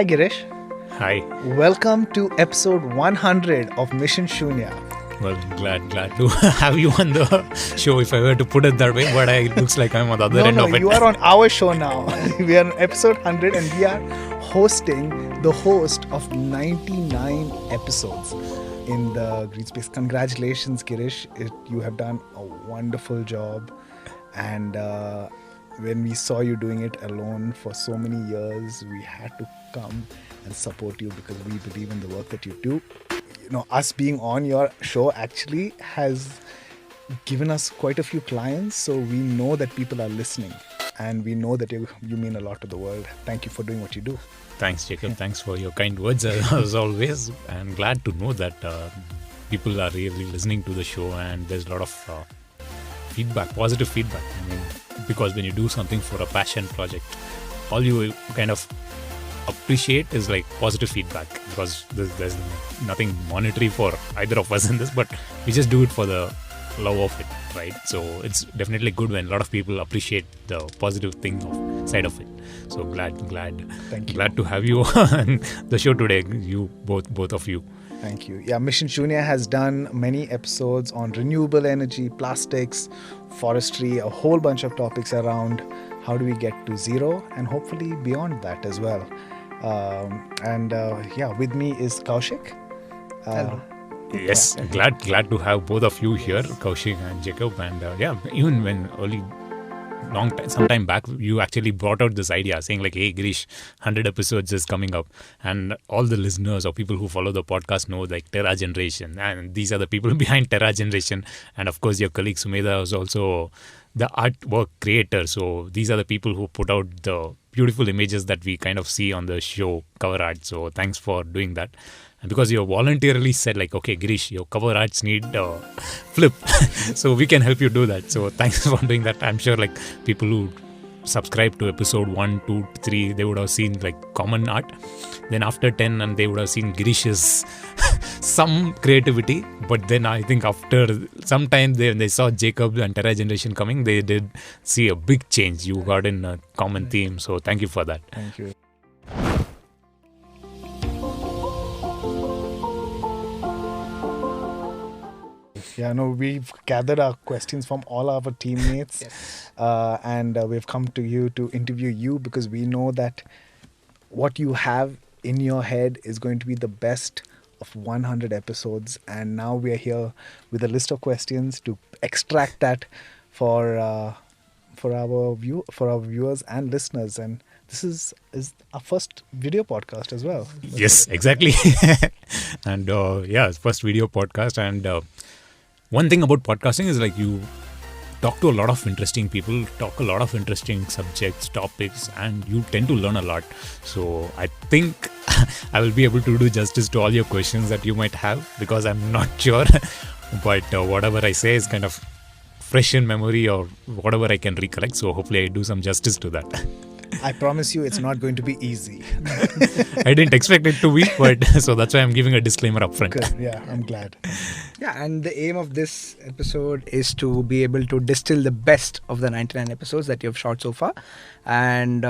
Hi Girish. Hi. Welcome to episode 100 of Mission Shunya. Well, glad to have you on the show, if I were to put it that way, but it looks like I'm on the other end of it. You are on our show now. We are on episode 100 and we are hosting the host of 99 episodes in the Green Space. Congratulations, Girish. You have done a wonderful job. And when we saw you doing it alone for so many years, we had to come and support you because we believe in the work that you do. You know, us being on your show actually has given us quite a few clients, so we know that people are listening and we know that you mean a lot to the world. Thank you for doing what you do. Thanks, Jacob. Thanks for your kind words as always. I'm glad to know that people are really listening to the show and there's a lot of feedback, positive feedback. I mean, because when you do something for a passion project, all you kind of appreciate is like positive feedback, because there's nothing monetary for either of us in this, but we just do it for the love of it, right? So it's definitely good when a lot of people appreciate the positive thing side of it. So glad Thank you. Glad to have you on the show today, you both of you. Thank you. Yeah, Mission Shunya has done many episodes on renewable energy, plastics, forestry, a whole bunch of topics around how do we get to zero and hopefully beyond that as well. With me is Kaushik. Hello. Yes, glad to have both of you here, Kaushik and Jacob. And even when some time back, you actually brought out this idea saying like, hey Girish, 100 episodes is coming up, and all the listeners or people who follow the podcast know like TerreGeneration, and these are the people behind TerreGeneration. And of course your colleague Sumedha is also the artwork creator. So these are the people who put out the beautiful images that we kind of see on the show cover art. So thanks for doing that. And because you voluntarily said like, okay Girish, your cover arts need flip, so we can help you do that. So thanks for doing that. I'm sure like people who subscribe to episode 1, 2, 3, they would have seen like common art. Then after 10, and they would have seen Girish's some creativity. But then I think after some time they saw Jacob and TerreGeneration coming, they did see a big change. You got in a common theme. So thank you for that. Thank you. Yeah, no, we've gathered our questions from all our teammates. Yes. And we've come to you to interview you because we know that what you have in your head is going to be the best of 100 episodes. And now we are here with a list of questions to extract that for our viewers and listeners. And this is our first video podcast as well. Yes, exactly. And it's first video podcast. And one thing about podcasting is like you talk to a lot of interesting people, talk a lot of interesting subjects, topics, and you tend to learn a lot. So I think I will be able to do justice to all your questions that you might have, because I'm not sure. But whatever I say is kind of fresh in memory, or whatever I can recollect. So hopefully I do some justice to that. I promise you it's not going to be easy. I didn't expect it to be, but so that's why I'm giving a disclaimer up front. Good. Yeah, I'm glad. Yeah, and the aim of this episode is to be able to distill the best of the 99 episodes that you've shot so far, and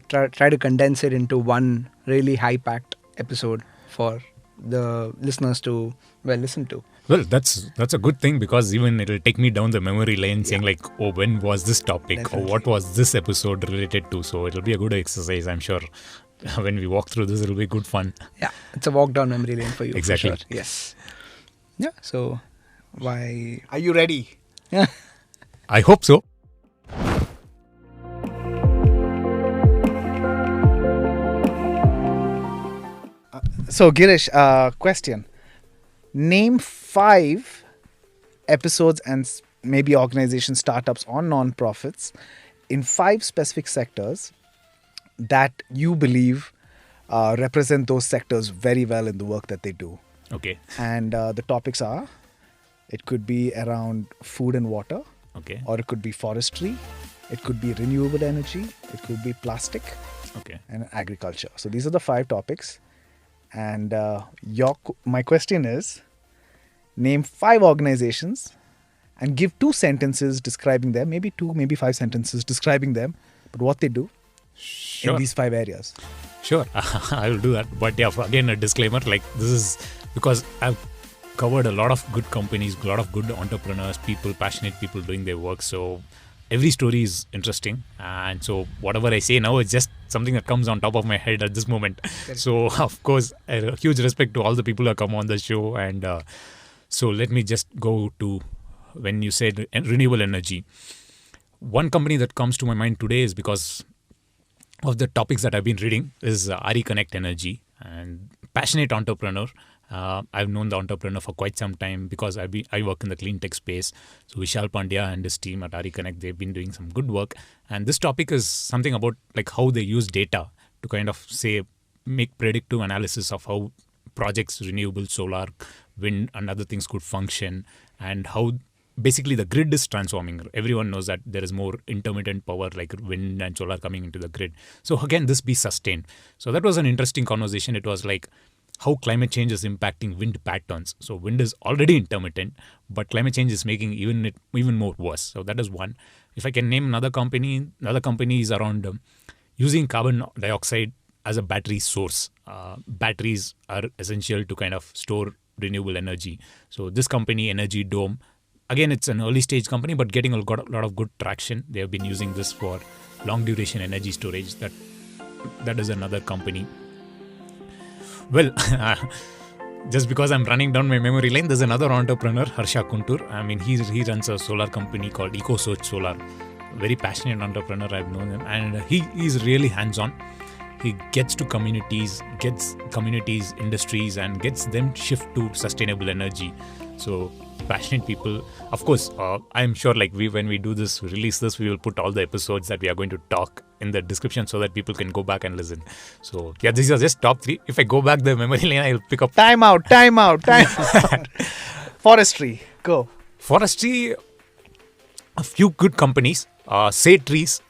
try to condense it into one really high-packed episode for the listeners to listen to. Well, that's a good thing, because even it'll take me down the memory lane saying like, oh, when was this topic? Definitely. Or what was this episode related to? So it'll be a good exercise, I'm sure. When we walk through this, it'll be good fun. Yeah, it's a walk down memory lane for you. Exactly. For sure. Yes. Yeah, so why... Are you ready? Yeah. I hope so. So, Girish, question. Name 5 episodes and maybe organizations, startups or non-profits in 5 specific sectors that you believe represent those sectors very well in the work that they do. Okay. And the topics are, it could be around food and water, Okay. or it could be forestry, it could be renewable energy, it could be plastic, Okay. and agriculture. So these are the 5 topics. And my question is, name 5 organizations and give 2 sentences describing them, maybe 2, maybe 5 sentences describing them, but what they do in Sure. these 5 areas. Sure, I will do that. But yeah, again, a disclaimer, like this is because I've covered a lot of good companies, a lot of good entrepreneurs, people, passionate people doing their work. So every story is interesting. And so whatever I say now is just something that comes on top of my head at this moment. So of course, a huge respect to all the people who come on the show. And so let me just go to when you said renewable energy. One company that comes to my mind today is because of the topics that I've been reading is RE Connect Energy, and passionate entrepreneur. I've known the entrepreneur for quite some time because I work in the clean tech space. So Vishal Pandya and his team at RE Connect, they've been doing some good work. And this topic is something about like how they use data to kind of say make predictive analysis of how projects, renewable solar, wind, and other things could function, and how basically the grid is transforming. Everyone knows that there is more intermittent power like wind and solar coming into the grid. So again, this be sustained. So that was an interesting conversation. It was like how climate change is impacting wind patterns. So wind is already intermittent, but climate change is making even more worse. So that is one. If I can name another company is around using carbon dioxide as a battery source. Batteries are essential to kind of store renewable energy. So this company, Energy Dome, again, it's an early stage company, but getting a lot of good traction. They have been using this for long duration energy storage. That is another company. Well, just because I'm running down my memory lane, there's another entrepreneur, Harsha Kuntur. I mean, he runs a solar company called EcoSource Solar. Very passionate entrepreneur, I've known him. And he is really hands-on. He gets to communities, industries, and gets them shift to sustainable energy. So passionate people. Of course, I'm sure like when we do this, release this, we will put all the episodes that we are going to talk in the description so that people can go back and listen. So yeah, these are just top 3. If I go back the memory lane, I'll pick up. Time out. Forestry, go. Forestry, a few good companies. Say Trees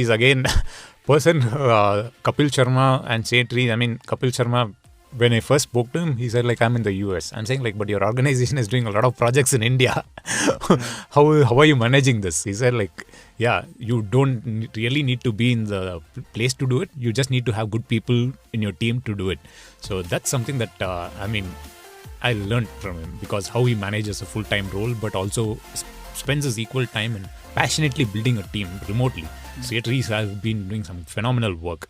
again. Person, Kapil Sharma and Say Trees. I mean, Kapil Sharma, when I first spoke to him, he said like, I'm in the US. I'm saying like, but your organization is doing a lot of projects in India. How are you managing this? He said like, yeah, you don't really need to be in the place to do it. You just need to have good people in your team to do it. So that's something that, I learned from him, because how he manages a full-time role, but also spends his equal time in passionately building a team remotely. Say Trees have been doing some phenomenal work.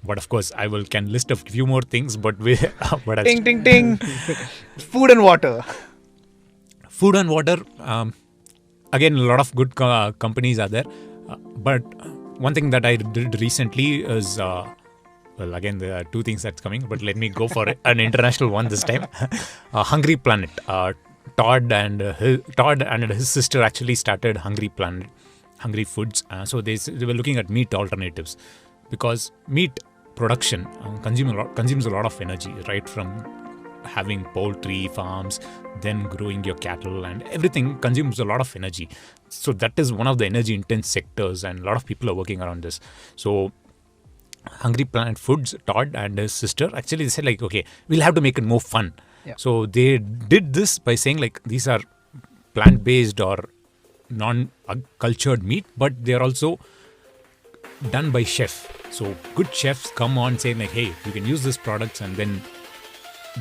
But of course, I can list a few more things. But Ting. Food and water. Again, a lot of good companies are there. But one thing that I did recently is, again, there are 2 things that's coming. But let me go for an international one this time. Hungry Planet. Todd and his sister actually started Hungry Planet, Hungry Foods. So they were looking at meat alternatives, because meat production consumes a lot of energy, right? From having poultry farms, then growing your cattle, and everything consumes a lot of energy. So that is one of the energy intense sectors, and a lot of people are working around this. So Hungry Planet Foods, Todd and his sister, actually they said like, okay, we'll have to make it more fun. Yeah. So they did this by saying like, these are plant-based or non-cultured meat, but they're also done by chef. So good chefs come on saying like, hey, you can use these products and then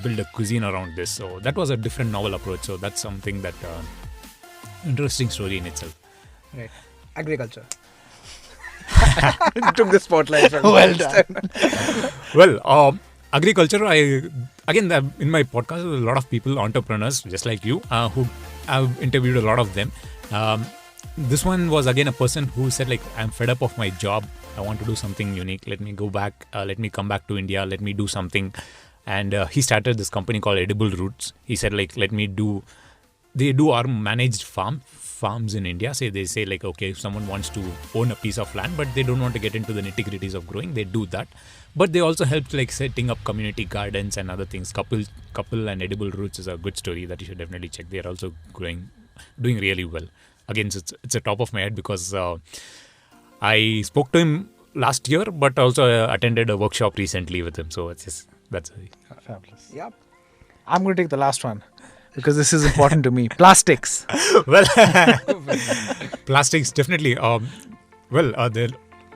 build a cuisine around this. So that was a different novel approach. So that's something that interesting story in itself. Right. Agriculture. Took the spotlight from well done. Well, agriculture, in my podcast, a lot of people, entrepreneurs just like you, who I've interviewed a lot of them. This one was again a person who said like, I'm fed up of my job. I want to do something unique. Let me go back. Let me come back to India. Let me do something. And he started this company called Edible Roots. He said like, they do our managed farms in India. They say like, okay, if someone wants to own a piece of land, but they don't want to get into the nitty-gritties of growing, they do that. But they also help like setting up community gardens and other things. Couple and Edible Roots is a good story that you should definitely check. They are also doing really well. Again, it's a top of my head because I spoke to him last year, but also attended a workshop recently with him. So that's fabulous. Yep. I'm going to take the last one because this is important to me. Plastics. Well, plastics definitely.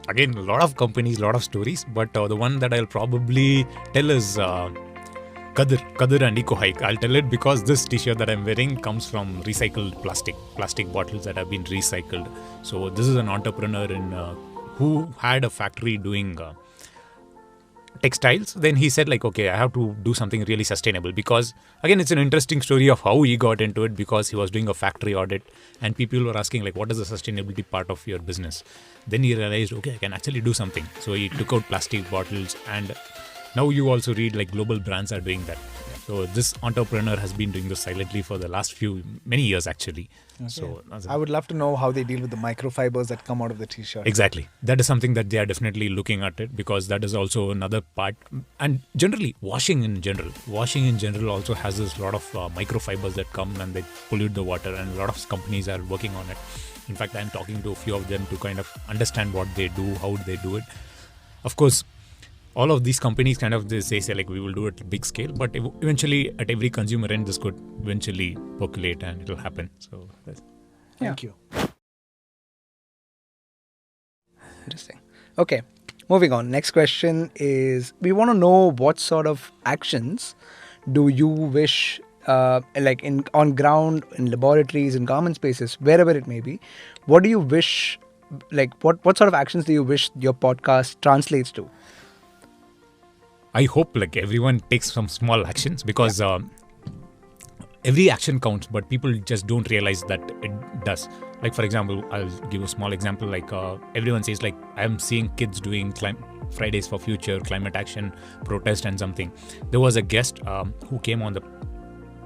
again, a lot of companies, a lot of stories, but the one that I'll probably tell is Kadir and Eco Hike. I'll tell it because this t-shirt that I'm wearing comes from recycled plastic bottles that have been recycled. So this is an entrepreneur who had a factory doing textiles. Then he said like, okay, I have to do something really sustainable, because again, it's an interesting story of how he got into it, because he was doing a factory audit and people were asking like, what is the sustainability part of your business? Then he realized, okay, I can actually do something. So he took out plastic bottles, and now you also read like global brands are doing that. So this entrepreneur has been doing this silently for the last many years actually. Okay. So I would love to know how they deal with the microfibers that come out of the t-shirt. Exactly. That is something that they are definitely looking at it, because that is also another part. And generally, washing in general also has this lot of microfibers that come and they pollute the water, and a lot of companies are working on it. In fact, I'm talking to a few of them to kind of understand what they do, how they do it. Of course, all of these companies kind of, they say like, we will do it at big scale, but eventually at every consumer end, this could eventually percolate and it will happen. So Thank you. Interesting. Okay, moving on. Next question is, we want to know what sort of actions do you wish, like on ground, in laboratories, in government spaces, wherever it may be, what do you wish, like what sort of actions do you wish your podcast translates to? I hope like everyone takes some small actions, because every action counts, but people just don't realize that it does. Like for example, I'll give a small example. Like everyone says like, I'm seeing kids doing Fridays for Future, climate action, protest and something. There was a guest who came on the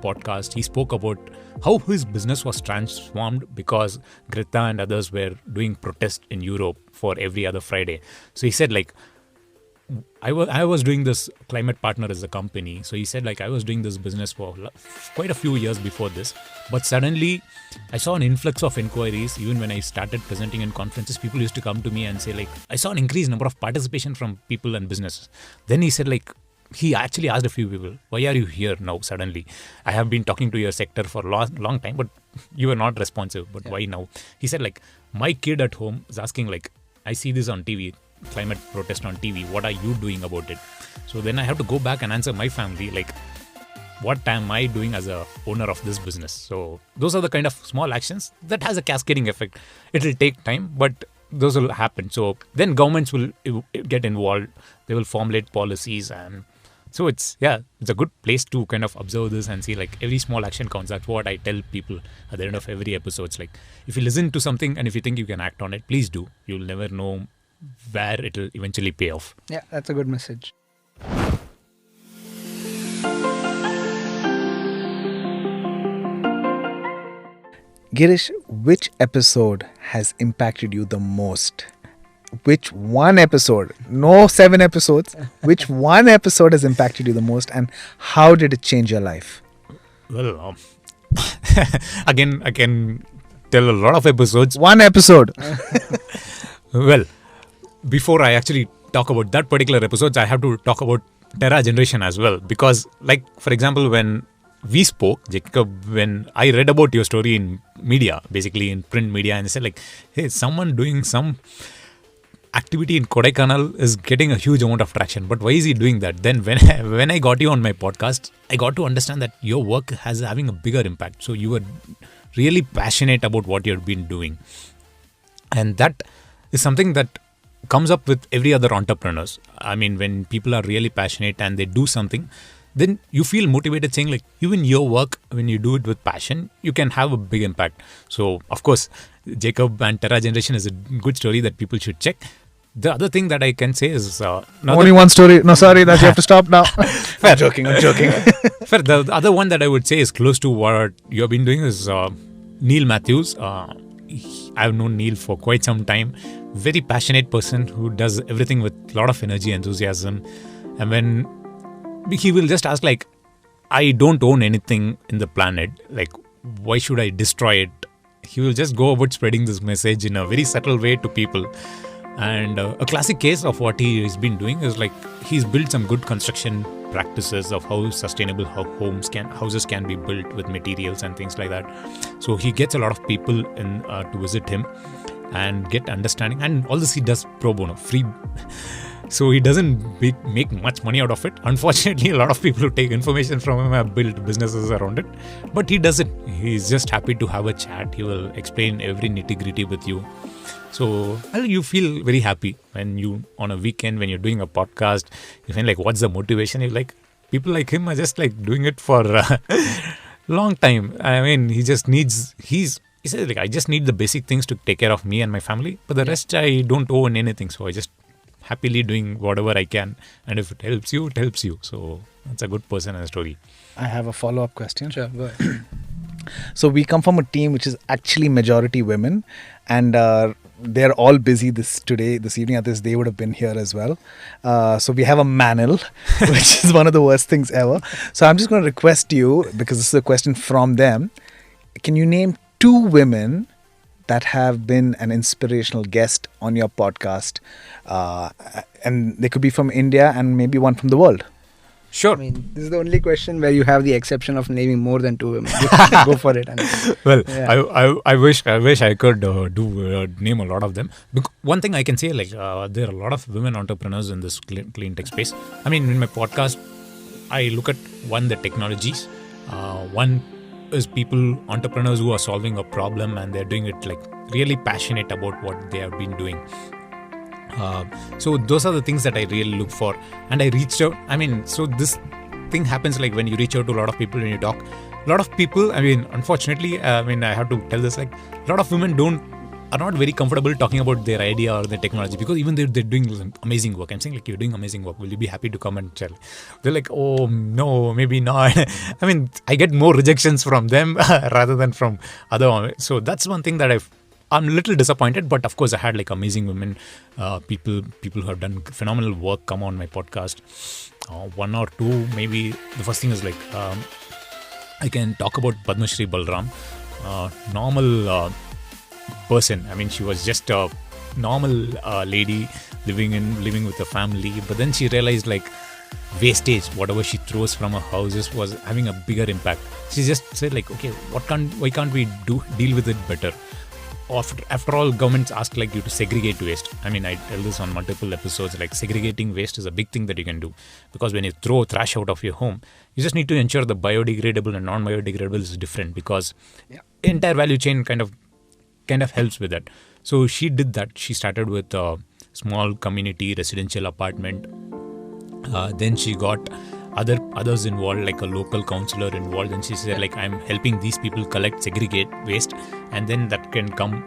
podcast. He spoke about how his business was transformed because Greta and others were doing protest in Europe for every other Friday. So he said like, I was doing this climate partner as a company. So he said like, I was doing this business for quite a few years before this, but suddenly I saw an influx of inquiries. Even when I started presenting in conferences, people used to come to me and say like, I saw an increased number of participation from people and businesses. Then he said like, he actually asked a few people, why are you here now suddenly? I have been talking to your sector for a long time, but you were not responsive. But why now? He said like, my kid at home is asking like, I see this on TV, climate protest on TV. What are you doing about it? So then I have to go back and answer my family like, what am I doing as a owner of this business? So those are the kind of small actions that has a cascading effect. It will take time, but those will happen. So then governments will get involved. They will formulate policies, and so it's a good place to kind of observe this and see like every small action counts. That's what I tell people at the end of every episode. It's like, if you listen to something and if you think you can act on it, please do. You'll never know where it will eventually pay off. Yeah, that's a good message. Girish, which episode has impacted you the most? Which one episode? No 7 episodes. Which one episode has impacted you the most, and how did it change your life? Well, again, I can tell a lot of episodes. One episode. Well, before I actually talk about that particular episode, I have to talk about TerreGeneration as well. Because, like, for example, when we spoke, Jacob, when I read about your story in media, basically in print media, and they said like, hey, someone doing some activity in Kodaikanal is getting a huge amount of traction. But why is he doing that? Then when I got you on my podcast, I got to understand that your work has having a bigger impact. So you were really passionate about what you've been doing. And that is something that comes up with every other entrepreneurs. I mean, when people are really passionate and they do something, then you feel motivated saying like, even your work, when you do it with passion, you can have a big impact. So, of course, Jacob and TerreGeneration is a good story that people should check. The other thing that I can say is... only one story. No, sorry, that you have to stop now. I'm joking. Fair. The other one that I would say is close to what you have been doing is Neil Matthews. I've known Neil for quite some time. Very passionate person who does everything with a lot of energy, enthusiasm. And when he will just ask like, I don't own anything in the planet. Like, why should I destroy it? He will just go about spreading this message in a very subtle way to people. And a classic case of what he has been doing is like, he's built some good construction practices of how sustainable houses can be built with materials and things like that. So he gets a lot of people in to visit him. and get understanding. And all this he does pro bono, free. So he doesn't make much money out of it. Unfortunately, a lot of people who take information from him have built businesses around it. But he doesn't. He's just happy to have a chat. He will explain every nitty-gritty with you. So you feel very happy when you, on a weekend, when you're doing a podcast, you feel like, what's the motivation? You're like, people like him are just like doing it for a long time. I mean, he says like, I just need the basic things to take care of me and my family. But the rest, I don't own anything. So I just happily doing whatever I can, and if it helps you, it helps you. So that's a good person and a story. I have a follow-up question. Sure, go ahead. So we come from a team which is actually majority women, and they're all busy this evening. Others, they would have been here as well. So we have a manel, which is one of the worst things ever. So I'm just going to request you, because this is a question from them, can you name 2 women that have been an inspirational guest on your podcast, and they could be from India and maybe one from the world? Sure. I mean, this is the only question where you have the exception of naming more than 2 women. Go for it. Well, yeah. I wish I could name a lot of them. One thing I can say, like, there are a lot of women entrepreneurs in this clean tech space. I mean, in my podcast, I look at the technologies. One is entrepreneurs who are solving a problem, and they're doing it like really passionate about what they have been doing. So those are the things that I really look for. And I reached out. I mean, so this thing happens like when you reach out to a lot of people and you talk. A lot of people, I mean, unfortunately, I have to tell this, like, a lot of women are not very comfortable talking about their idea or their technology, because even they're doing amazing work. I'm saying, like, you're doing amazing work. Will you be happy to come and tell? They're like, oh, no, maybe not. I mean, I get more rejections from them rather than from other. So that's one thing that I'm a little disappointed, but of course I had like amazing women, people who have done phenomenal work come on my podcast. 1 or 2, maybe. The first thing is like, I can talk about Padma Shri Balram, normal person. I mean, she was just a normal lady living with a family, but then she realized like wastage, whatever she throws from her houses, was having a bigger impact. She just said like, okay, why can't we deal with it better? After all, governments ask like you to segregate waste. I mean, I tell this on multiple episodes, like segregating waste is a big thing that you can do, because when you throw trash out of your home, you just need to ensure the biodegradable and non-biodegradable is different, because entire value chain kind of helps with that. So she did that. She started with a small community residential apartment. Then she got others involved, like a local councillor involved, and she said like, I'm helping these people segregate waste, and then that can come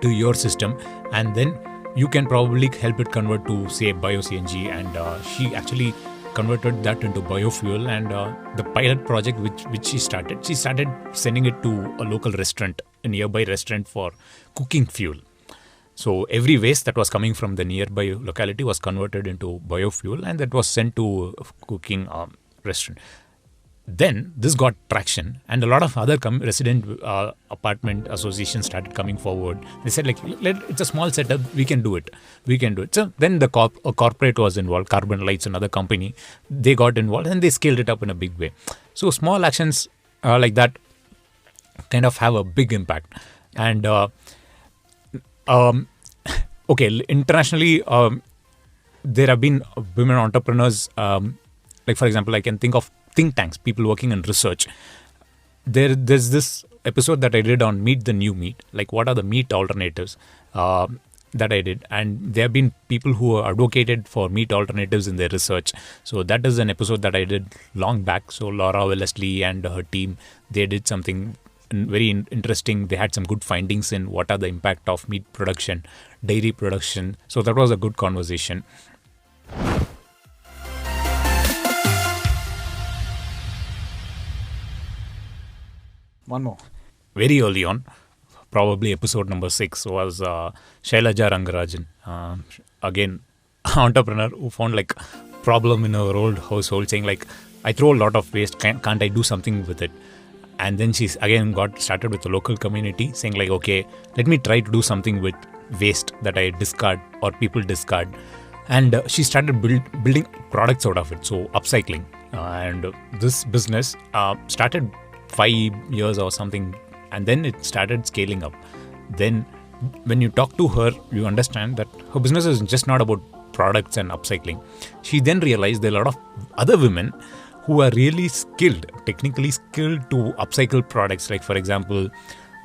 to your system, and then you can probably help it convert to, say, bio-CNG. And she actually converted that into biofuel, and the pilot project which she started sending it to a local restaurant, a nearby restaurant, for cooking fuel. So every waste that was coming from the nearby locality was converted into biofuel, and that was sent to a cooking restaurant. Then this got traction, and a lot of other resident apartment associations started coming forward. They said like, it's a small setup, we can do it. So then a corporate was involved, Carbon Lights, another company. They got involved and they scaled it up in a big way. So small actions like that kind of have a big impact. And okay, internationally, there have been women entrepreneurs. Like, for example, I can think of think tanks, people working in research. There's this episode that I did on Meet the New Meat, like what are the meat alternatives that I did. And there have been people who advocated for meat alternatives in their research. So that is an episode that I did long back. So Laura Wellesley and her team, they did something very interesting. They had some good findings in what are the impact of meat production, dairy production. So that was a good conversation. One more. Very early on, probably episode number 6, was Shailaja Rangarajan. Again, entrepreneur who found like problem in her old household, saying like, I throw a lot of waste, can't I do something with it? And then she's again got started with the local community, saying like, okay, let me try to do something with waste that I discard or people discard. And she started building products out of it, so upcycling. And this business started 5 years or something, and then it started scaling up. Then when you talk to her, you understand that her business is just not about products and upcycling. She then realized there are a lot of other women who are really skilled, technically skilled to upcycle products, like for example,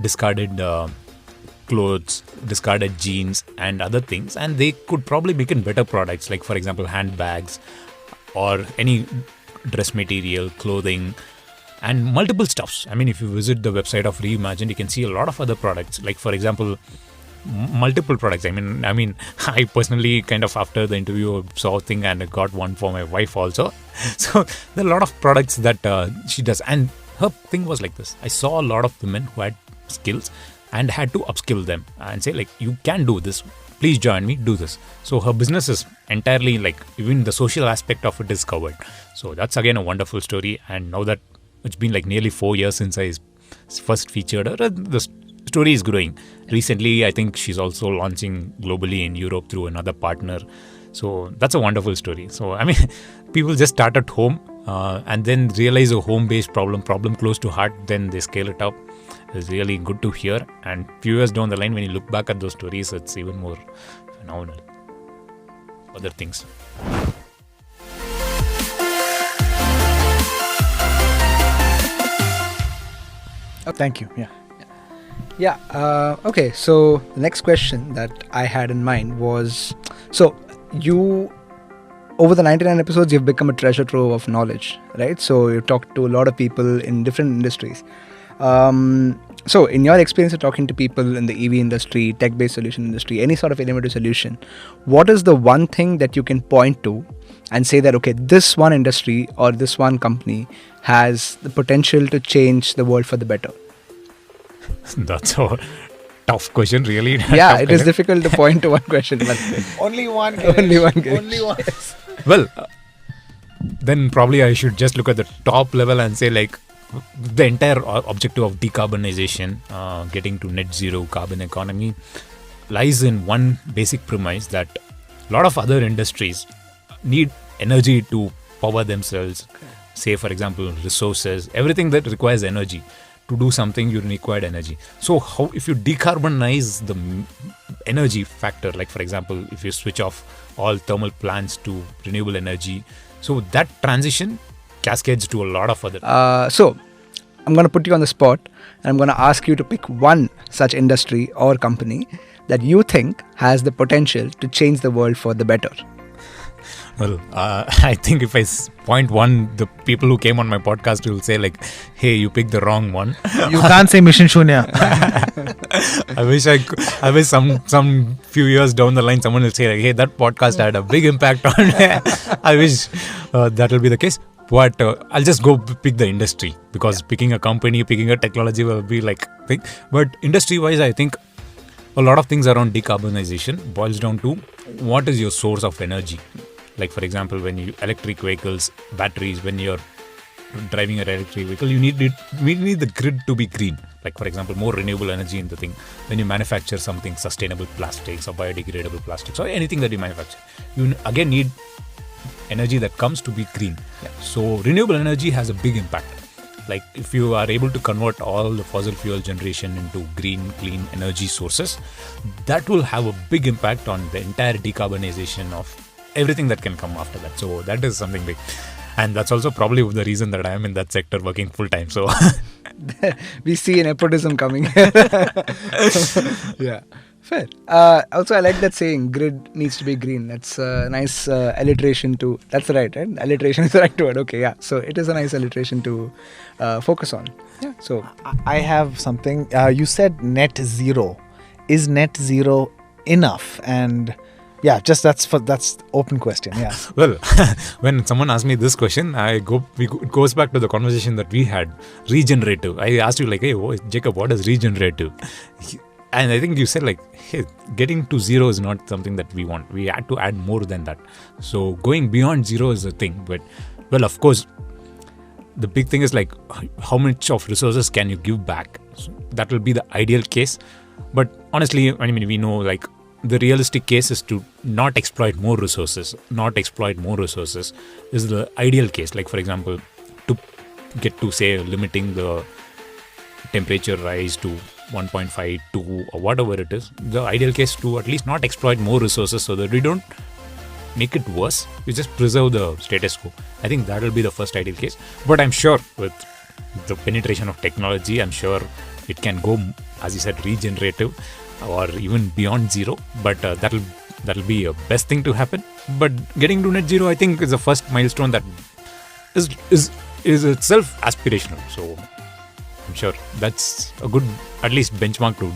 discarded clothes, discarded jeans and other things, and they could probably make it better products, like for example, handbags or any dress material, clothing, and multiple stuffs. I mean, if you visit the website of Reimagine, you can see a lot of other products, like for example, multiple products. I mean, I personally kind of after the interview saw a thing and I got one for my wife also. So there are a lot of products that she does, and her thing was like this. I saw a lot of women who had skills and had to upskill them and say like, you can do this. Please join me, do this. So her business is entirely like, even the social aspect of it is covered. So that's again a wonderful story. And now that it's been like nearly 4 years since I first featured her, the story is growing. Recently, I think she's also launching globally in Europe through another partner. So that's a wonderful story. So I mean, people just start at home and then realize a home-based problem close to heart, then they scale it up. It's really good to hear. And few years down the line, when you look back at those stories, it's even more phenomenal. Other things. Thank you. Yeah. Okay. So the next question that I had in mind was, so you, over the 99 episodes, you've become a treasure trove of knowledge, right? So you've talked to a lot of people in different industries. So in your experience of talking to people in the EV industry, tech-based solution industry, any sort of innovative solution, what is the one thing that you can point to and say that, okay, this one industry or this one company has the potential to change the world for the better? That's a tough question, really. Yeah, it is difficult to point to one question. But Only one. Only one. Only one. Well, then probably I should just look at the top level and say like, the entire objective of decarbonization, getting to net zero carbon economy, lies in one basic premise that a lot of other industries need energy to power themselves. Say, for example, resources, everything that requires energy. To do something, you require energy. So how, if you decarbonize the energy factor, like for example, if you switch off all thermal plants to renewable energy, so that transition cascades to a lot of other. So I'm going to put you on the spot and I'm going to ask you to pick one such industry or company that you think has the potential to change the world for the better. Well, I think if I point one, the people who came on my podcast will say like, hey, you picked the wrong one. You can't say Mission Shunya. I wish some few years down the line, someone will say like, hey, that podcast had a big impact on I wish that will be the case. But I'll just go pick the industry, because picking a company, picking a technology will be like thing. But industry-wise, I think a lot of things around decarbonization boils down to what is your source of energy. Like for example, when you electric vehicles, batteries, when you're driving an electric vehicle, we need the grid to be green. Like for example, more renewable energy in the thing. When you manufacture something, sustainable plastics or biodegradable plastics or anything that you manufacture, you again need energy that comes to be green. Yeah. So renewable energy has a big impact. Like if you are able to convert all the fossil fuel generation into green, clean energy sources, that will have a big impact on the entire decarbonization of everything that can come after that. So that is something big. And that's also probably the reason that I am in that sector working full time. So we see nepotism coming. Yeah. Fair. Also, I like that saying, grid needs to be green. That's a nice alliteration to... That's right? Alliteration is the right word. Okay, yeah. So it is a nice alliteration to focus on. Yeah. So I have something. You said net zero. Is net zero enough? And yeah, just that's open question. Yeah. Well, when someone asks me this question, it goes back to the conversation that we had. Regenerative. I asked you like, hey, Jacob, what is regenerative? And I think you said like, hey, getting to zero is not something that we want. We had to add more than that. So going beyond zero is a thing. But, well, of course, the big thing is like, how much of resources can you give back? So that will be the ideal case. But honestly, I mean, we know like the realistic case is to not exploit more resources. Not exploit more resources is the ideal case. Like, for example, to get to, say, limiting the temperature rise to 1.5, 2 or whatever it is, the ideal case to at least not exploit more resources so that we don't make it worse. We just preserve the status quo. I think that will be the first ideal case. But I'm sure with the penetration of technology, I'm sure it can go, as you said, regenerative or even beyond zero. But that'll be a best thing to happen. But getting to net zero, I think, is the first milestone that is itself aspirational. So I'm sure that's a good, at least, benchmark to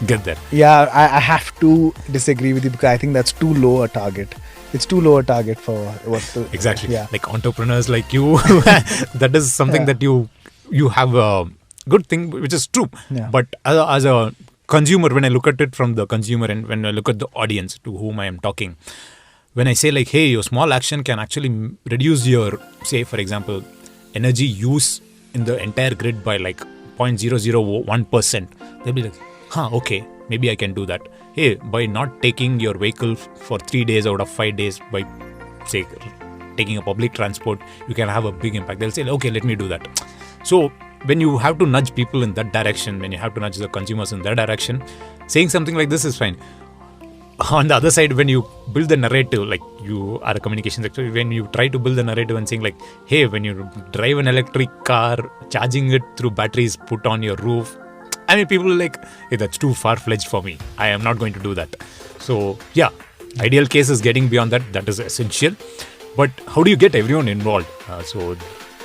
get there. Yeah, I have to disagree with you because I think that's too low a target. It's too low a target for what the, Exactly. Yeah. Like entrepreneurs like you, that is something that you have a good thing, which is true. Yeah. But as a consumer, when I look at it from the consumer and when I look at the audience to whom I am talking, when I say like, hey, your small action can actually reduce your, say, for example, energy use in the entire grid by like 0.001%, they'll be like, okay, maybe I can do that. Hey, by not taking your vehicle for 3 days out of 5 days, by, say, taking a public transport, you can have a big impact. They'll say, okay, let me do that. So when you have to nudge people in that direction, when you have to nudge the consumers in that direction, saying something like this is fine. On the other side, when you build the narrative, like you are a communication sector, when you try to build the narrative and saying like, hey, when you drive an electric car, charging it through batteries put on your roof, I mean, people are like, hey, that's too far-fetched for me. I am not going to do that. So yeah, ideal case is getting beyond that. That is essential. But how do you get everyone involved? So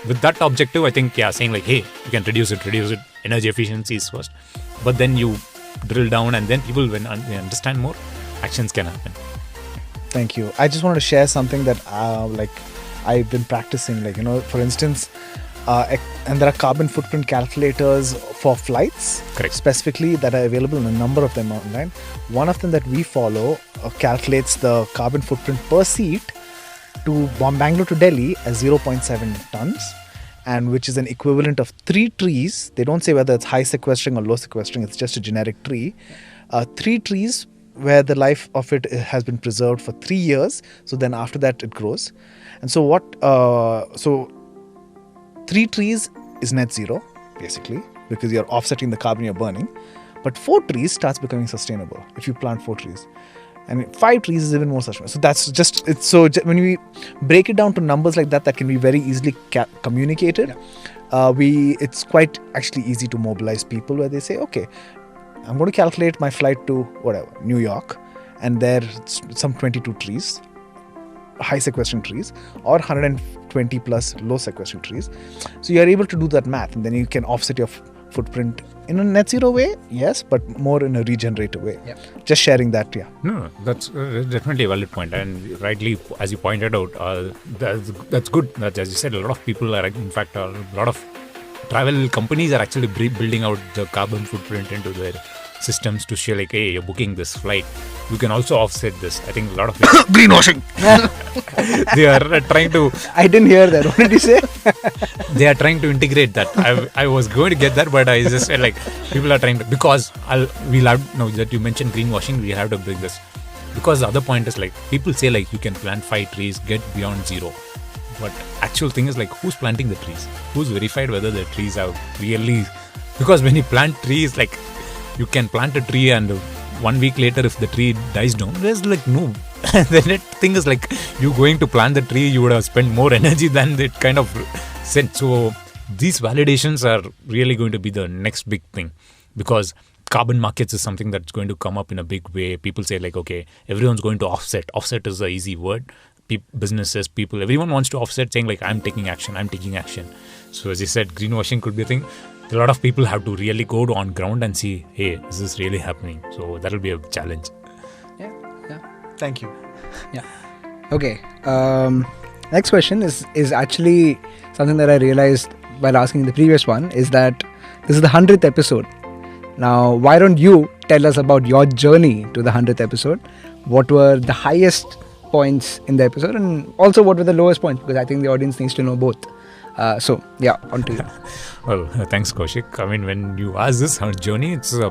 with that objective, I think, saying like, hey, you can reduce it. Energy efficiency is first. But then you drill down and then people, when they understand more, actions can happen. Thank you. I just wanted to share something that like I've been practicing, like, for instance, and there are carbon footprint calculators for flights. Correct. Specifically, that are available in a number of them online. One of them that we follow calculates the carbon footprint per seat to Bangalore to Delhi as 0.7 tons, and which is an equivalent of 3 trees. They don't say whether it's high sequestering or low sequestering. It's just a generic tree. 3 trees where the life of it has been preserved for 3 years. So then after that it grows. And so so 3 trees is net zero, basically, because you're offsetting the carbon you're burning. But 4 trees starts becoming sustainable if you plant 4 trees. And 5 trees is even more sustainable. So that's just, it's so, when we break it down to numbers like that, that can be very easily communicated. Yeah. It's quite actually easy to mobilize people where they say, okay, I'm going to calculate my flight to whatever, New York, and there's some 22 trees, high sequestering trees, or 120 plus low sequestering trees. So you're able to do that math, and then you can offset your footprint in a net zero way, yes, but more in a regenerative way. Yep. Just sharing that, No, that's definitely a valid point. And rightly, as you pointed out, that's good. That, as you said, a lot of people are, in fact, a lot of travel companies are actually building out the carbon footprint into their systems to show like, hey, you're booking this flight, you can also offset this. I think a lot of people greenwashing. They are trying to. I didn't hear that. What did you say? They are trying to integrate that. I was going to get that, but I just said like people are trying to, because we'll have, now that you mentioned greenwashing, we have to bring this, because the other point is like people say like you can plant 5 trees, get beyond zero. But actual thing is like, who's planting the trees? Who's verified whether the trees are really? Because when you plant trees, like you can plant a tree and 1 week later, if the tree dies down, there's like no. The net thing is like, you going to plant the tree, you would have spent more energy than it kind of sent. So these validations are really going to be the next big thing, because carbon markets is something that's going to come up in a big way. People say like, okay, everyone's going to offset. Offset is the easy word. Businesses, people, everyone wants to offset, saying like, I'm taking action. So as you said, greenwashing could be a thing. A lot of people have to really go on ground and see, hey, is this really happening? So that'll be a challenge. Yeah. Thank you. Yeah. Okay. Next question is actually something that I realized while asking the previous one, is that this is the 100th episode. Now, why don't you tell us about your journey to the 100th episode? What were the highest points in the episode, and also what were the lowest points, because I think the audience needs to know both. So yeah, on to you. Well, thanks, Kaushik. I mean, when you ask this journey, it's a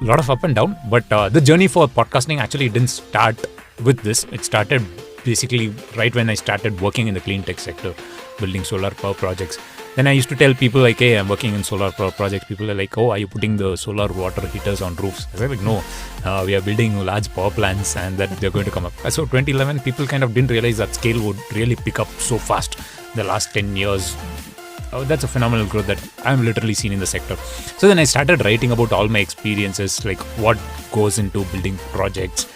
lot of up and down, but the journey for podcasting actually didn't start with this. It started basically right when I started working in the clean tech sector, building solar power projects. Then I used to tell people like, hey, I'm working in solar projects. People are like, oh, are you putting the solar water heaters on roofs? I said like, no, we are building large power plants and that they're going to come up. So 2011, people kind of didn't realize that scale would really pick up so fast. The last 10 years, that's a phenomenal growth that I'm literally seen in the sector. So then I started writing about all my experiences, like what goes into building projects,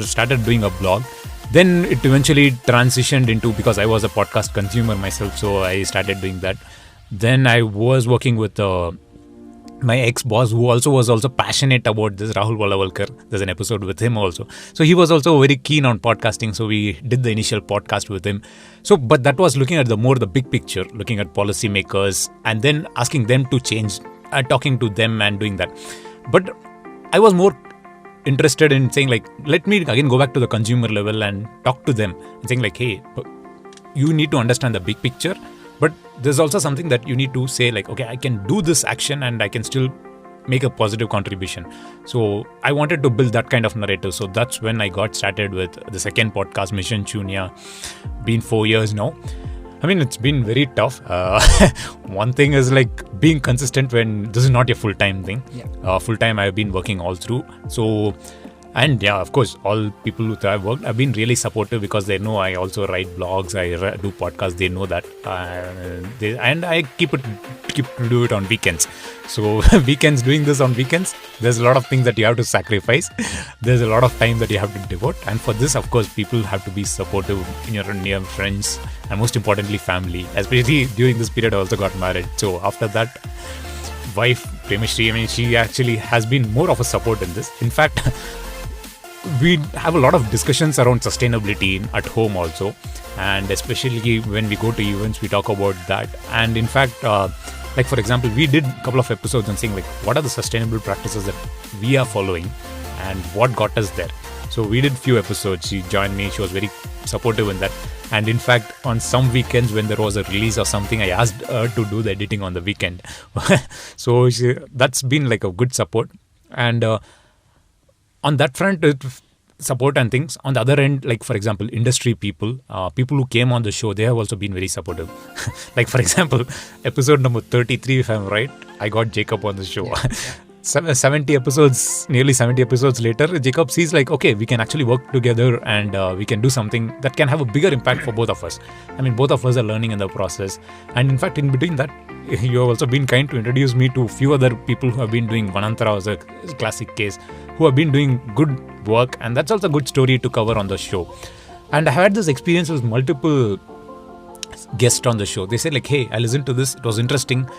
started doing a blog. Then it eventually transitioned into, because I was a podcast consumer myself, so I started doing that. Then I was working with my ex-boss, who was also passionate about this, Rahul Vallavalkar. There's an episode with him also. So he was also very keen on podcasting. So we did the initial podcast with him. So, but that was looking at the big picture, looking at policymakers and then asking them to change, talking to them and doing that. But I was more interested in saying like, let me again go back to the consumer level and talk to them and saying like, hey, you need to understand the big picture, but there's also something that you need to say like, okay, I can do this action and I can still make a positive contribution. So I wanted to build that kind of narrative. So that's when I got started with the second podcast, Mission Shunya. Been 4 years now. I mean, it's been very tough. One thing is like being consistent when this is not your full-time thing. Yeah. Full-time, I've been working all through. So, and yeah, of course, all people with I've worked have been really supportive because they know I also write blogs, I do podcasts. They know that, and I keep to do it on weekends. So weekends, doing this on weekends, there's a lot of things that you have to sacrifice. There's a lot of time that you have to devote, and for this, of course, people have to be supportive in your near friends, and most importantly, family. Especially during this period, I also got married. So after that, wife Premishri, I mean, she actually has been more of a support in this. In fact, we have a lot of discussions around sustainability at home also, and especially when we go to events, we talk about that. And in fact, like for example, we did a couple of episodes on saying like, what are the sustainable practices that we are following and what got us there. So we did few episodes. She joined me. She was very supportive in that. And in fact, on some weekends when there was a release or something, I asked her to do the editing on the weekend. So that's been like a good support. And on that front, support and things. On the other end, like for example, industry people who came on the show, they have also been very supportive. Like for example, episode number 33, if I'm right, I got Jacob on the show. Yeah. 70 episodes, nearly 70 episodes later, Jacob sees like, okay, we can actually work together and we can do something that can have a bigger impact for both of us. I mean, both of us are learning in the process. And in fact, in between that, you have also been kind to introduce me to a few other people who have been doing Vanantara as a classic case, who have been doing good work. And that's also a good story to cover on the show. And I had this experience with multiple guest on the show. They say like, hey, I listened to this, it was interesting,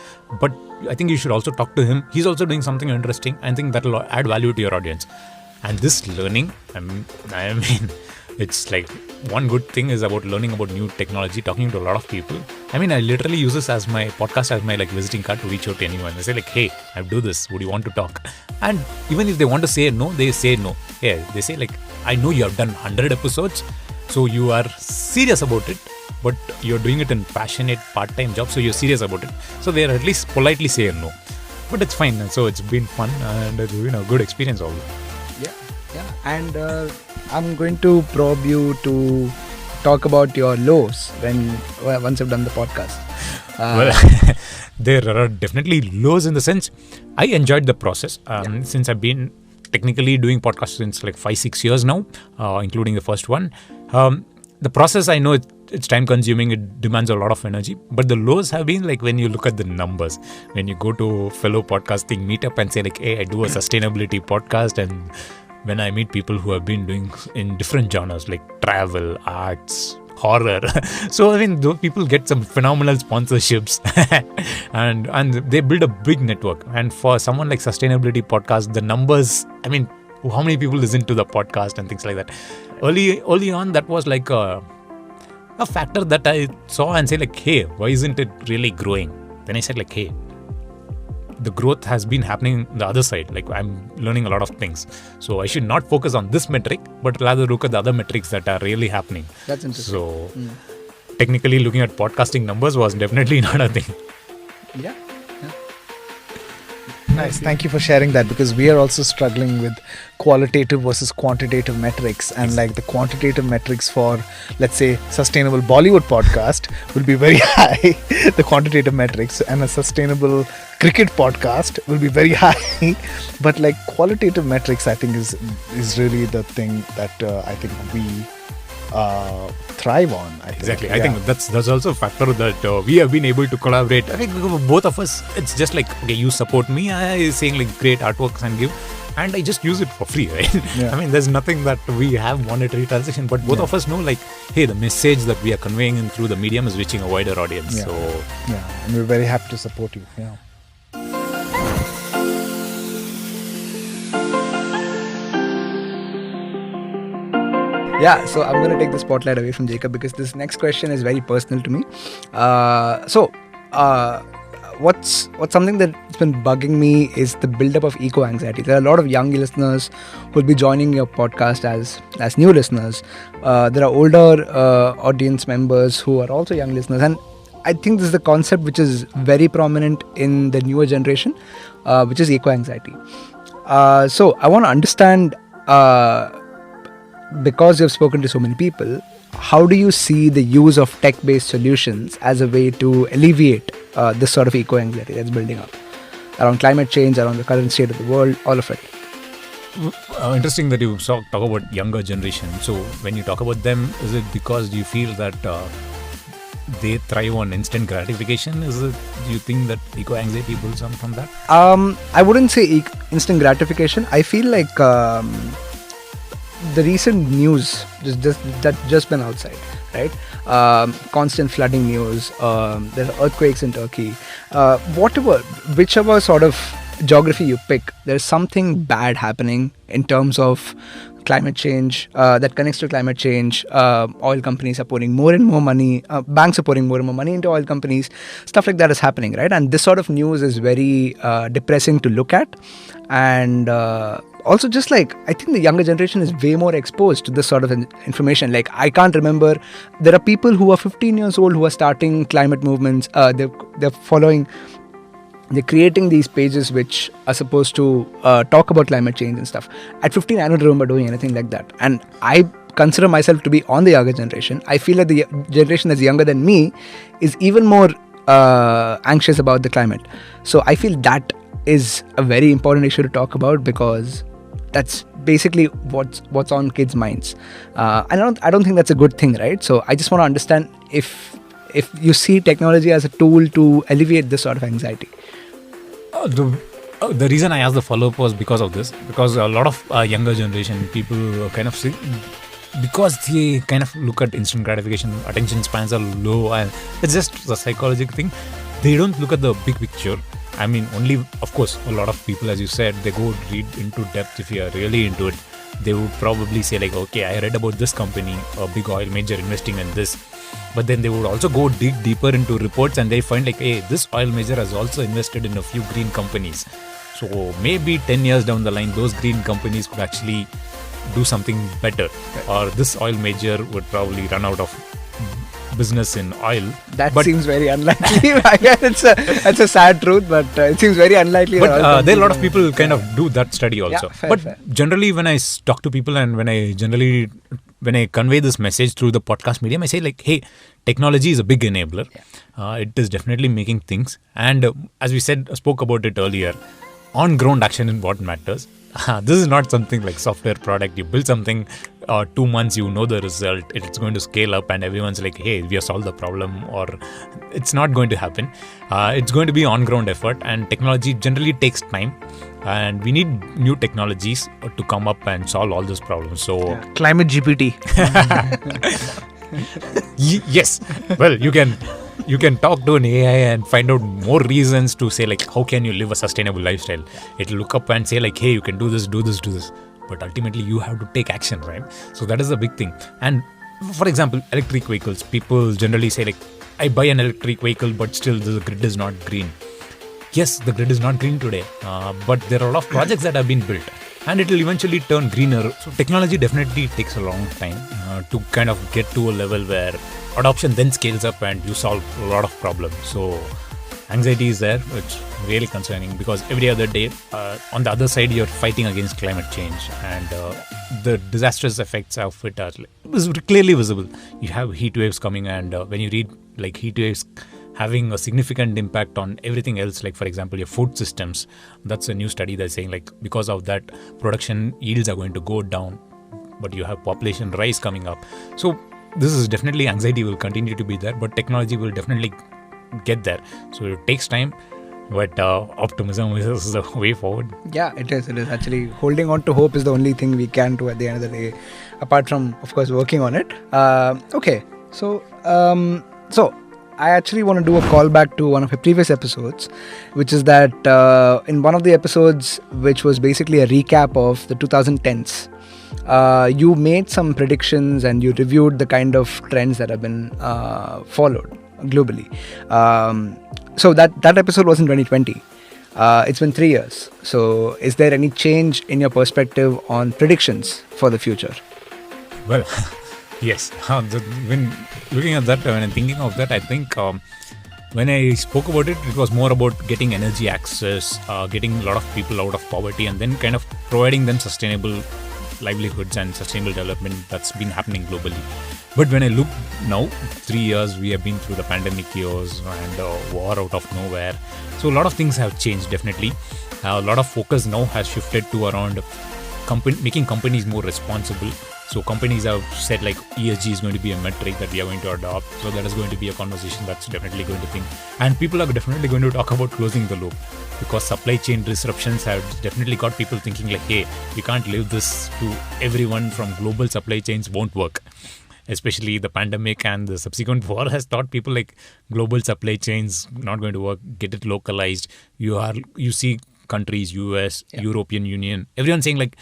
but I think you should also talk to him. He's also doing something interesting. I think that will add value to your audience. And this learning, I mean, it's like one good thing is about learning about new technology, talking to a lot of people. I mean, I literally use this as my podcast, as my like visiting card to reach out to anyone. I say like, hey, I do this. Would you want to talk? And even if they want to say no, they say no. Yeah, they say like, I know you have done 100 episodes, so you are serious about it, but you're doing it in passionate part-time job, so you're serious about it. So they are at least politely saying no. But it's fine. So it's been fun and it's been a good experience also. Yeah. And I'm going to probe you to talk about your lows once you've done the podcast. Well, there are definitely lows in the sense I enjoyed the process since I've been technically doing podcasts since like 5-6 years now, including the first one. The process, I know it's time consuming, it demands a lot of energy, but the lows have been like when you look at the numbers, when you go to fellow podcasting meetup and say like, hey, I do a sustainability podcast, and when I meet people who have been doing in different genres like travel, arts, horror. So I mean, those people get some phenomenal sponsorships and they build a big network. And for someone like sustainability podcast, the numbers, I mean, how many people listen to the podcast and things like that. Early on, that was like a factor that I saw and say like, hey, why isn't it really growing? Then I said like, hey, the growth has been happening the other side. Like I'm learning a lot of things. So I should not focus on this metric, but rather look at the other metrics that are really happening. That's interesting. So technically looking at podcasting numbers was definitely not a thing. Yeah. Nice. Thank you for sharing that, because we are also struggling with qualitative versus quantitative metrics, and like the quantitative metrics for, let's say, sustainable Bollywood podcast will be very high, the quantitative metrics, and a sustainable cricket podcast will be very high, but like qualitative metrics, I think is really the thing that I think we thrive on. I think. Exactly. I think that's also a factor that we have been able to collaborate. I think both of us, it's just like, okay, you support me, I saying like great artworks and give, and I just use it for free, right? Yeah. I mean, there's nothing that we have monetary transaction, but both of us know like, hey, the message that we are conveying in through the medium is reaching a wider audience. Yeah. So yeah, and we're very happy to support you. Yeah. Yeah, so I'm going to take the spotlight away from Jacob because this next question is very personal to me. What's something that's been bugging me is the buildup of eco-anxiety. There are a lot of young listeners who will be joining your podcast as new listeners. There are older audience members who are also young listeners. And I think this is the concept which is very prominent in the newer generation, which is eco-anxiety. So I want to understand... because you've spoken to so many people, how do you see the use of tech-based solutions as a way to alleviate this sort of eco-anxiety that's building up around climate change, around the current state of the world, all of it? Interesting that you talk about younger generation. So when you talk about them, is it because you feel that they thrive on instant gratification? Do you think that eco-anxiety builds on from that? I wouldn't say instant gratification. I feel like the recent news that just been outside, right? Constant flooding news. There are earthquakes in Turkey. Whichever sort of geography you pick, there's something bad happening in terms of climate change that connects to climate change. Oil companies are pouring more and more money. Banks are pouring more and more money into oil companies. Stuff like that is happening, right? And this sort of news is very depressing to look at. And also, just like, I think the younger generation is way more exposed to this sort of information. Like, I can't remember, there are people who are 15 years old who are starting climate movements. They're creating these pages which are supposed to talk about climate change and stuff. At 15, I don't remember doing anything like that. And I consider myself to be on the younger generation. I feel like the generation that's younger than me is even more anxious about the climate. So I feel that is a very important issue to talk about, because that's basically what's on kids' minds. I don't think that's a good thing, right? So I just want to understand if you see technology as a tool to alleviate this sort of anxiety. The reason I asked the follow-up was because of this. Because a lot of younger generation people kind of see, because they kind of look at instant gratification, attention spans are low, and it's just the psychological thing. They don't look at the big picture. I mean, only, of course, a lot of people, as you said, they go read into depth. If you are really into it, they would probably say like, okay, I read about this company, a big oil major investing in this. But then they would also go dig deeper into reports, and they find like, hey, this oil major has also invested in a few green companies. So maybe 10 years down the line, those green companies could actually do something better. Or this oil major would probably run out of business in oil. That seems very unlikely. It's a sad truth, but it seems very unlikely. But there are a lot of people kind of do that study also. Yeah, fair. Generally, when I talk to people and when I convey this message through the podcast medium, I say like, hey, technology is a big enabler. Yeah. It is definitely making things. And as we spoke about it earlier, on-ground action is what matters. This is not something like software product. You build something, 2 months, you know the result. It's going to scale up and everyone's like, hey, we have solved the problem, or it's not going to happen. It's going to be on-ground effort, and technology generally takes time. And we need new technologies to come up and solve all those problems. So Climate GPT. Yes. Well, you can talk to an AI and find out more reasons to say like, how can you live a sustainable lifestyle? It'll look up and say like, hey, you can do this, do this, do this. But ultimately you have to take action, right? So that is the big thing. And for example, electric vehicles, people generally say like, I buy an electric vehicle, but still the grid is not green. Yes, the grid is not green today, but there are a lot of projects that have been built, and it will eventually turn greener. So technology definitely takes a long time to kind of get to a level where adoption then scales up and you solve a lot of problems. So anxiety is there. It's really concerning because every other day, on the other side, you're fighting against climate change, and the disastrous effects of it are clearly visible. You have heat waves coming, and when you read like heat waves having a significant impact on everything else, like for example your food systems, that's a new study that's saying like because of that production yields are going to go down, but you have population rise coming up. So this is definitely, anxiety will continue to be there, but technology will definitely get there. So it takes time, but optimism is the way forward. Yeah, it is actually holding on to hope is the only thing we can do at the end of the day, apart from of course working on it. Okay, so I actually want to do a callback to one of your previous episodes, which is that in one of the episodes, which was basically a recap of the 2010s, you made some predictions and you reviewed the kind of trends that have been followed globally. So that episode was in 2020. It's been 3 years. So is there any change in your perspective on predictions for the future? Well, yes. When looking at that, when I'm thinking of that, I think when I spoke about it, it was more about getting energy access, getting a lot of people out of poverty, and then kind of providing them sustainable livelihoods and sustainable development that's been happening globally. But when I look now, 3 years we have been through the pandemic years and war out of nowhere. So a lot of things have changed, definitely. A lot of focus now has shifted to around making companies more responsible. So companies have said like ESG is going to be a metric that we are going to adopt. So that is going to be a conversation that's definitely going to think. And people are definitely going to talk about closing the loop, because supply chain disruptions have definitely got people thinking like, hey, we can't leave this to everyone from global supply chains, won't work. Especially the pandemic and the subsequent war has taught people like global supply chains not going to work, get it localized. You see countries, US, European Union, everyone saying like,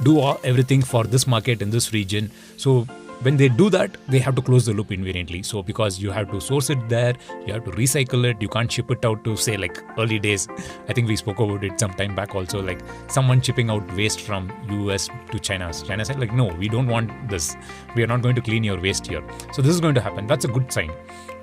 do everything for this market in this region. So when they do that, they have to close the loop invariantly. So because you have to source it there, you have to recycle it, you can't ship it out to say like early days. I think we spoke about it some time back also, like someone shipping out waste from US to China. China said like, no, we don't want this. We are not going to clean your waste here. So this is going to happen. That's a good sign.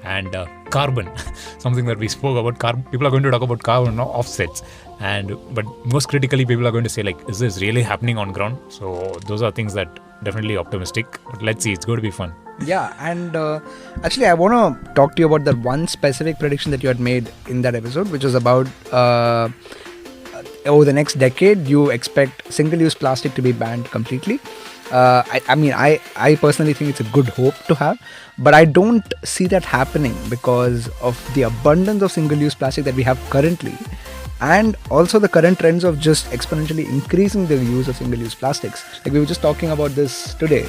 And carbon, something that we spoke about. People are going to talk about carbon offsets, but most critically, people are going to say like, is this really happening on ground? So those are things that definitely optimistic. But let's see, it's going to be fun. Yeah, and actually, I want to talk to you about the one specific prediction that you had made in that episode, which was about over the next decade, you expect single-use plastic to be banned completely. I personally think it's a good hope to have, but I don't see that happening because of the abundance of single-use plastic that we have currently, and also the current trends of just exponentially increasing the use of single-use plastics. Like we were just talking about this today,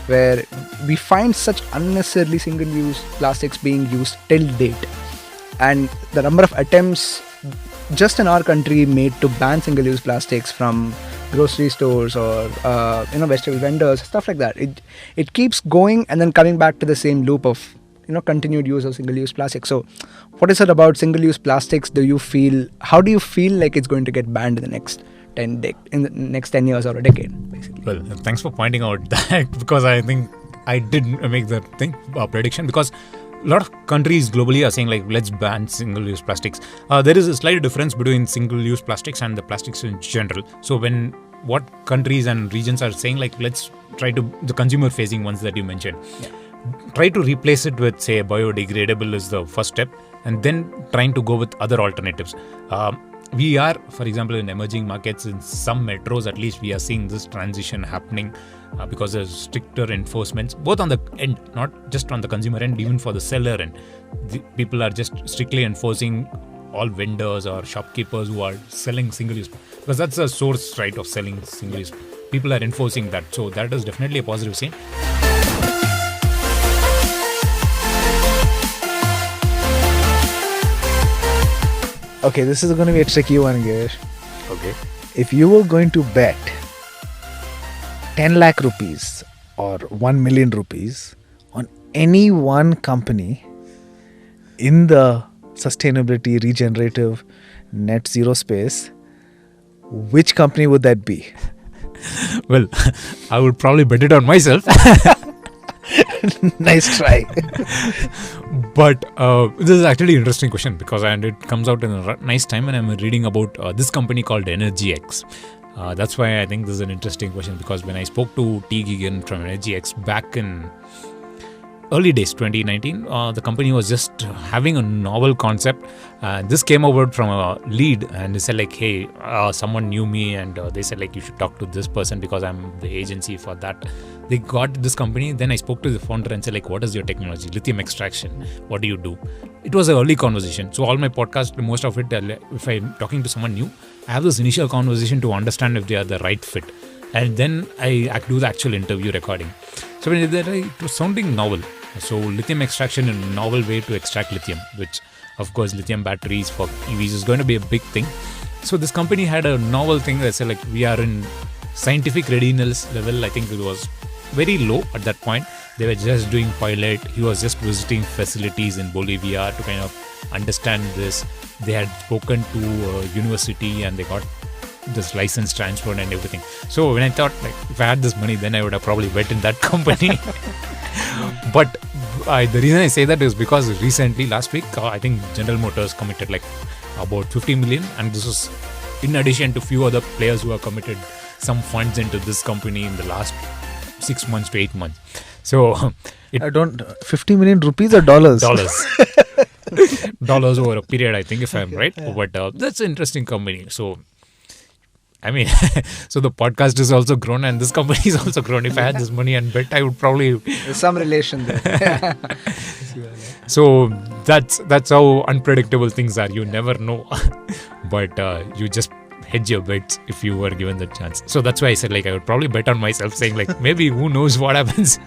where we find such unnecessarily single-use plastics being used till date, and the number of attempts just in our country made to ban single-use plastics from grocery stores or vegetable vendors, stuff like that. It keeps going and then coming back to the same loop of continued use of single-use plastic. So what is it about single-use plastics? How do you feel like it's going to get banned in the next 10 years or a decade, basically? Well, thanks for pointing out that, because I think I did make that prediction, because a lot of countries globally are saying like, let's ban single-use plastics. There is a slight difference between single-use plastics and the plastics in general. So what countries and regions are saying like, let's try to, the consumer-facing ones that you mentioned, try to replace it with, say, biodegradable is the first step, and then trying to go with other alternatives. We are, for example, in emerging markets, in some metros at least, we are seeing this transition happening because there's stricter enforcements, both on the end, not just on the consumer end, even for the seller end. The people are just strictly enforcing all vendors or shopkeepers who are selling single-use, because that's the source, right, of selling single-use. People are enforcing that, so that is definitely a positive sign. Okay, this is going to be a tricky one, Girish. Okay. If you were going to bet 10 lakh rupees or 1 million rupees on any one company in the sustainability, regenerative, net zero space, which company would that be? Well, I would probably bet it on myself. Nice try. But this is actually an interesting question because and it comes out in a nice time when I'm reading about this company called EnergyX. That's why I think this is an interesting question, because when I spoke to T. Gigan from EnergyX back in early days 2019, the company was just having a novel concept. This came over from a lead, and they said like, hey, someone knew me, and they said like, you should talk to this person because I'm the agency for that. They got this company. Then I spoke to the founder and said like, what is your technology? Lithium extraction. What do you do? It was an early conversation. So all my podcast, most of it, if I'm talking to someone new, I have this initial conversation to understand if they are the right fit. And then I do the actual interview recording. So when it was sounding novel. So lithium extraction in a novel way to extract lithium, which of course lithium batteries for EVs is going to be a big thing. So this company had a novel thing that said like, we are in scientific readiness level. I think it was very low at that point. They were just doing pilot. He was just visiting facilities in Bolivia to kind of understand this. They had spoken to a university and they got this license transferred and everything. So when I thought like, if I had this money, then I would have probably bet in that company. But the reason I say that is because recently, last week, I think General Motors committed like about 50 million, and this was in addition to few other players who have committed some funds into this company in the last 6 months to 8 months. So I don't 50 million rupees or dollars? Dollars over a period, I think, if I'm right. Yeah. But that's an interesting company. So I mean, so the podcast is also grown and this company is also grown. If I had this money and bet, I would probably... There's some relation there. So that's how unpredictable things are. You never know. But you just hedge your bets if you were given the chance. So that's why I said like I would probably bet on myself, saying like maybe who knows what happens.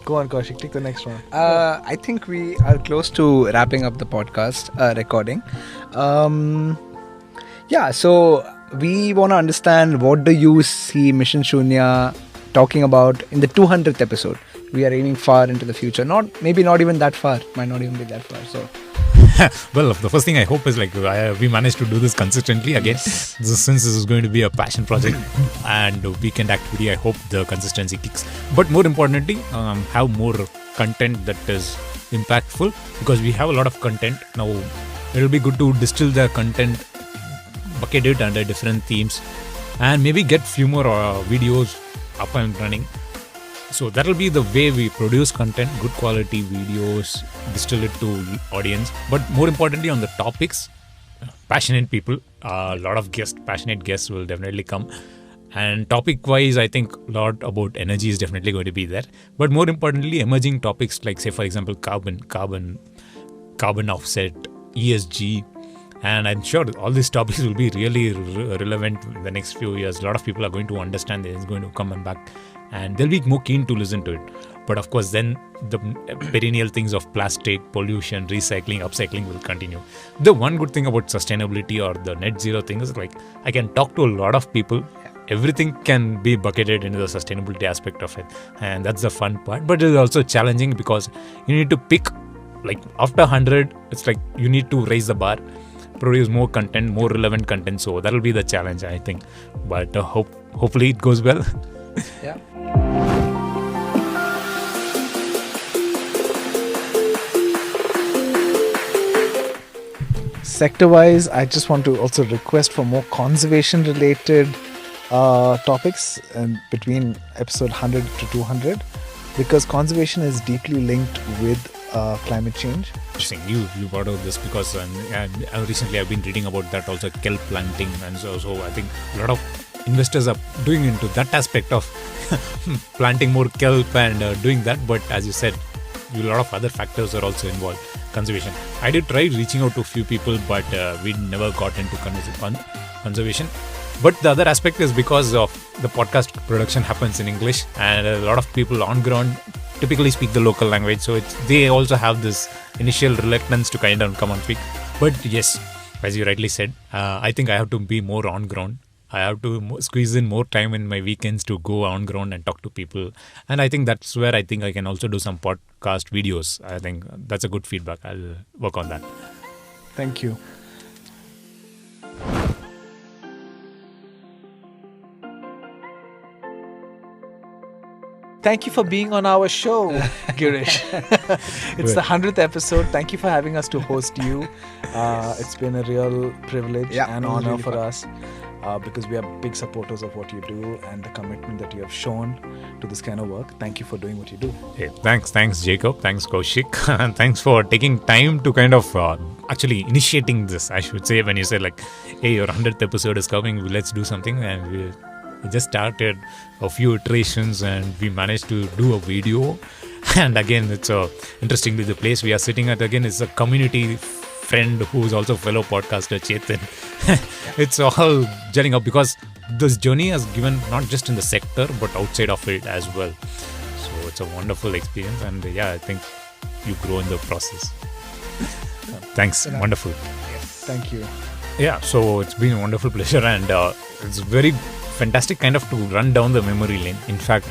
Go on, Kaushik, take the next one. I think we are close to wrapping up the podcast recording. So we want to understand, what do you see Mission Shunya talking about in the 200th episode? We are aiming far into the future. Maybe not even that far. Might not even be that far. So. Well, the first thing I hope is like we managed to do this consistently again. Yes. Since this is going to be a passion project and a weekend activity, I hope the consistency kicks. But more importantly, have more content that is impactful, because we have a lot of content now. It will be good to distill the content, bucket it under different themes, and maybe get few more videos up and running. So that will be the way we produce content, good quality videos, distill it to audience. But more importantly, on the topics, passionate people, a lot of passionate guests will definitely come. And topic-wise, I think a lot about energy is definitely going to be there. But more importantly, emerging topics like, say, for example, carbon offset, ESG. And I'm sure all these topics will be really relevant in the next few years. A lot of people are going to understand this, it's going to come and back. And they'll be more keen to listen to it. But of course, then the perennial things of plastic, pollution, recycling, upcycling will continue. The one good thing about sustainability or the net zero thing is like I can talk to a lot of people. Everything can be bucketed into the sustainability aspect of it. And that's the fun part. But it's also challenging because you need to pick, like after 100, it's like you need to raise the bar, produce more content, more relevant content. So that'll be the challenge, I think. But hopefully it goes well. Yeah. Sector-wise, I just want to also request for more conservation-related topics between episode 100 to 200, because conservation is deeply linked with climate change. Interesting. You brought out this because recently I've been reading about that also, kelp planting, and so I think a lot of investors are doing into that aspect of planting more kelp and doing that. But as you said, a lot of other factors are also involved. Conservation. I did try reaching out to a few people, but we never got into conservation. But the other aspect is because of the podcast production happens in English, and a lot of people on ground typically speak the local language, so they also have this initial reluctance to kind of come and speak. But yes, as you rightly said, I think I have to be more on ground. I have to squeeze in more time in my weekends to go on ground and talk to people. And I think that's where I think I can also do some podcast videos. I think that's a good feedback. I'll work on that. Thank you. thank you for being on our show, Girish. It's the 100th episode. Thank you for having us to host you. It's been a real privilege and honor really for fun. us. Because we are big supporters of what you do and the commitment that you have shown to this kind of work. Thank you for doing what you do. Hey, thanks, Jacob. Thanks, Kaushik. And thanks for taking time to kind of actually initiating this, I should say, when you said like, hey, your 100th episode is coming, let's do something. And we just started a few iterations and we managed to do a video. And again, it's interestingly, the place we are sitting at again is a community friend who's also fellow podcaster, Chetan. It's all gelling up because this journey has given not just in the sector but outside of it as well. So it's a wonderful experience, and I think you grow in the process. Thanks, wonderful. Thank you. Yeah, so it's been a wonderful pleasure, and it's very fantastic kind of to run down the memory lane. In fact,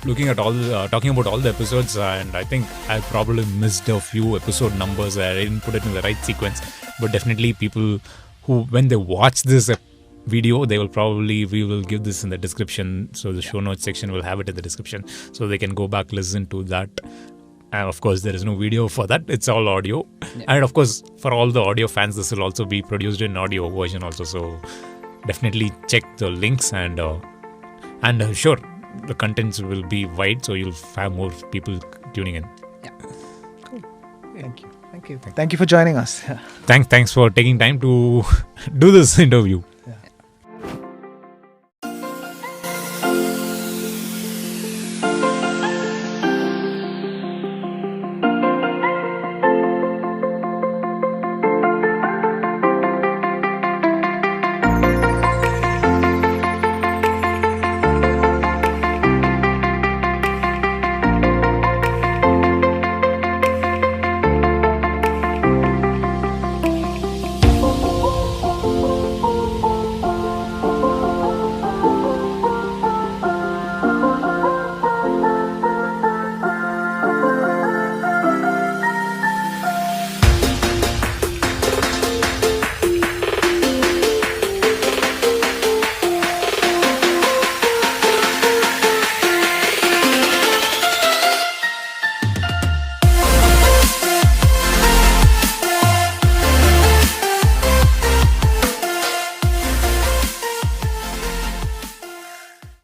looking at talking about all the episodes, and I think I probably missed a few episode numbers. I didn't put it in the right sequence, but definitely people who, when they watch this video, we will give this in the description. So the show notes section will have it in the description, so they can go back, listen to that. And of course, there is no video for that. It's all audio. Yeah. And of course, for all the audio fans, this will also be produced in audio version also. So definitely check the links and sure, the contents will be wide, so you'll have more people tuning in. Yeah. Cool. Thank you. Thank you for joining us. Thanks for taking time to do this interview.